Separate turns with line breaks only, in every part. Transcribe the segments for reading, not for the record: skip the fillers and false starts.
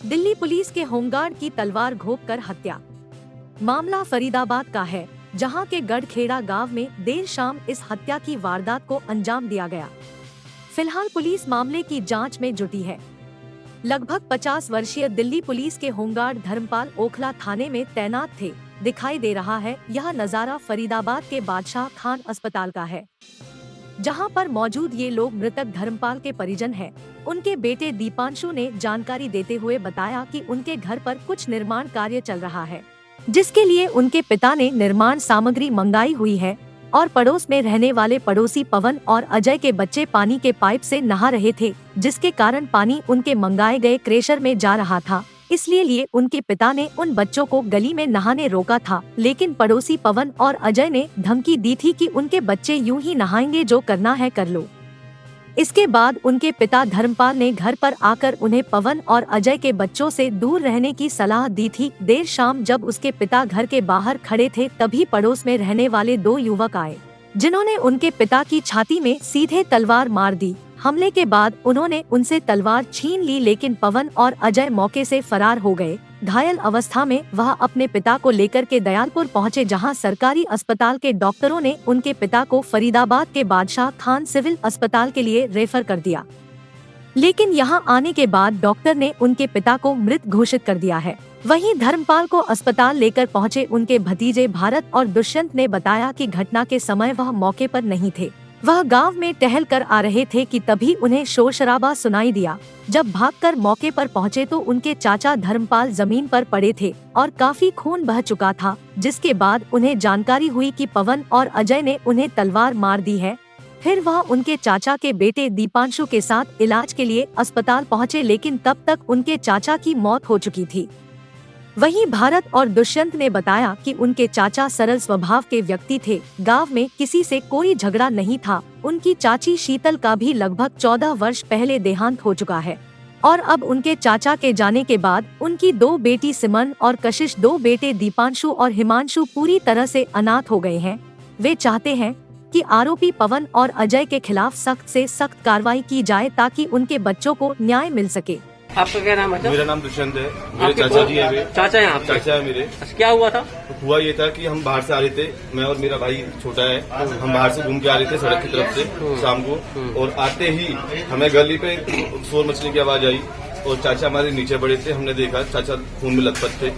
Delhi police के home guard की तलवार घोंपकर हत्या। मामला फरीदाबाद का है, जहां के गढ़खेड़ा गांव में देर शाम इस हत्या की वारदात को अंजाम दिया गया। फिलहाल पुलिस मामले की जांच में जुटी है। लगभग 50 वर्षीय दिल्ली पुलिस के होमगार्ड धर्मपाल ओखला थाने में तैनात थे। दिखाई दे रहा है यह नजारा फरीदाबाद के बादशाह खान अस्पताल का है, जहां पर मौजूद ये लोग मृतक धर्मपाल के परिजन हैं। उनके बेटे दीपांशु ने जानकारी देते हुए बताया कि उनके घर पर कुछ निर्माण कार्य चल रहा है, जिसके लिए उनके पिता ने निर्माण सामग्री मंगाई हुई है और पड़ोस में रहने वाले पड़ोसी पवन और अजय के बच्चे पानी के पाइप से नहा रहे थे, जिसके कारण पानी उनके मंगाए गए क्रेशर में जा रहा था। इसलिए उनके पिता ने उन बच्चों को गली में नहाने रोका था, लेकिन पड़ोसी पवन और अजय ने धमकी दी थी कि उनके बच्चे यूं ही नहाएंगे, जो करना है कर लो। इसके बाद उनके पिता धर्मपाल ने घर पर आकर उन्हें पवन और अजय के बच्चों से दूर रहने की सलाह दी थी। देर शाम जब उसके पिता घर के बाहर खड़े थे, तभी पड़ोस में रहने वाले 2 युवक आए, जिन्होंने उनके पिता की छाती में सीधे तलवार मार दी। हमले के बाद उन्होंने उनसे तलवार छीन ली, लेकिन पवन और अजय मौके से फरार हो गए। घायल अवस्था में वह अपने पिता को लेकर के दयालपुर पहुंचे, जहां सरकारी अस्पताल के डॉक्टरों ने उनके पिता को फरीदाबाद के बादशाह खान सिविल अस्पताल के लिए रेफर कर दिया, लेकिन यहां आने के बाद डॉक्टर ने उनके पिता को मृत घोषित कर दिया है। वहीं धर्मपाल को अस्पताल लेकर पहुंचे उनके भतीजे भारत और दुष्यंत ने बताया कि घटना के समय वह मौके पर नहीं थे। वह गांव में टहल कर आ रहे थे कि तभी उन्हें शोर शराबा सुनाई दिया। जब भागकर मौके पर पहुंचे तो उनके चाचा धर्मपाल जमीन पर पड़े थे और काफी खून बह चुका था, जिसके बाद उन्हें जानकारी हुई कि पवन और अजय ने उन्हें तलवार मार दी है। फिर वह उनके चाचा के बेटे दीपांशु के साथ इलाज के लिए अस्पताल पहुंचे, लेकिन तब तक उनके चाचा की मौत हो चुकी थी। वहीं भारत और दुष्यंत ने बताया कि उनके चाचा सरल स्वभाव के व्यक्ति थे, गांव में किसी से कोई झगड़ा नहीं था। उनकी चाची शीतल का भी लगभग 14 वर्ष पहले देहांत हो चुका है और अब उनके चाचा के जाने के बाद उनकी 2 बेटी सिमन और कशिश, 2 बेटे दीपांशु और हिमांशु पूरी तरह से अनाथ हो गए हैं। वे चाहते हैं कि आरोपी पवन और अजय के खिलाफ सख्त से सख्त कार्रवाई की जाए, ताकि उनके बच्चों को न्याय मिल सके।
आपका क्या नाम है?
मेरा नाम दुष्यंत है। मेरे चाचा जी है।
चाचा है?
चाचा है मेरे।
क्या हुआ था?
हुआ ये था कि हम बाहर से आ रहे थे, मैं और मेरा भाई छोटा है। हम बाहर से घूम के आ रहे थे सड़क की तरफ से शाम को, और आते ही हमें गली पे शोर मचने की आवाज आई और चाचा हमारे नीचे बड़े थे। हमने देखा चाचा खून में लथपथ थे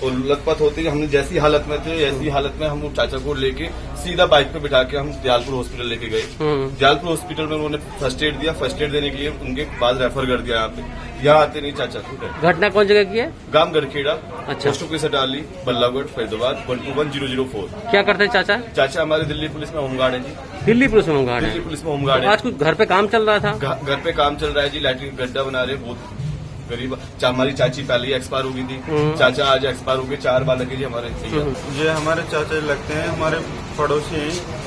और लथपथ होते ही हमने जैसी हालत में थे, ऐसी हालत में हम चाचा को लेके सीधा बाइक पे बिठा के हम दयालपुर हॉस्पिटल लेके गए। दयालपुर हॉस्पिटल में उन्होंने फर्स्ट एड दिया। फर्स्ट एड देने के लिए उनके बाद रेफर कर दिया यहाँ पे। यहाँ आते नहीं चाचा को।
घटना कौन जगह की है?
गांव गढ़खेड़ा।
अच्छा।
Post office Atali, Ballagarh, Faridabad 121004।
क्या करते हैं चाचा?
चाचा हमारे दिल्ली पुलिस में होमगार्ड है जी।
दिल्ली पुलिस में होमगार्ड है?
दिल्ली पुलिस में होमगार्ड है।
आज कुछ घर पे काम चल रहा था?
घर पे काम चल रहा है जी। लैट्रिन गड्ढा बना रहे, बहुत गरीब। हमारी चाची पहले ही एक्सपायर हो गई थी, चाचा आज एक्सपायर हो गए। 4 बालक है जी हमारे।
ये हमारे चाचा लगते हैं, हमारे पड़ोसी हैं,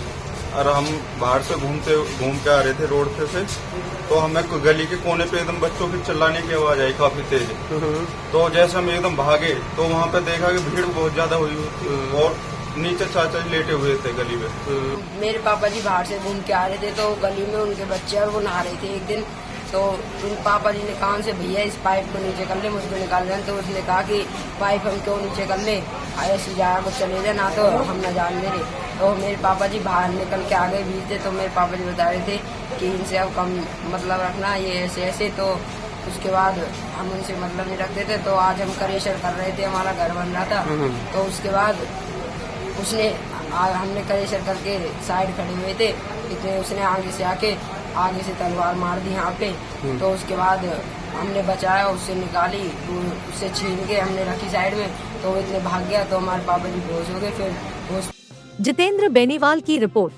और हम बाहर से घूम के आ रहे थे रोड पे से, तो हमें गली के कोने पे एकदम बच्चों की चिल्लाने की आवाज आई काफी तेज। तो जैसे हम एकदम भागे तो वहाँ पे देखा कि भीड़ बहुत ज्यादा हुई और नीचे चाचा जी लेटे हुए थे गली में।
मेरे पापा जी बाहर से घूम के आ रहे थे, तो गली में उनके बच्चे और वो नहा रहे थे एक दिन। तो उन पापा जी ने कहा से भैया इस पाइप को नीचे कर ले, मुझको निकाल रहे हैं। तो उसने कहा कि पाइप हम क्यों नीचे कर ले, ऐसी जगह को चले जाए ना, तो हम न जान दे रहे। तो मेरे पापा जी बाहर निकल के आगे बीच थे, तो मेरे पापा जी बता रहे थे कि इनसे अब कम मतलब रखना, ये ऐसे ऐसे। तो उसके बाद हम उनसे मतलब नहीं रखते थे। तो आज हम करेशर कर रहे थे, हमारा घर बन रहा था। तो उसके बाद हमने करेशर करके साइड खड़े हुए थे, इतने उसने आगे से तलवार मार दी यहाँ पे। तो उसके बाद हमने बचाया, उससे निकाली, उससे छीन के हमने रखी साइड में। तो वो इतने भाग गया, तो हमारे पापा जी बेहोश हो गए। फिर
जितेंद्र बेनीवाल की रिपोर्ट।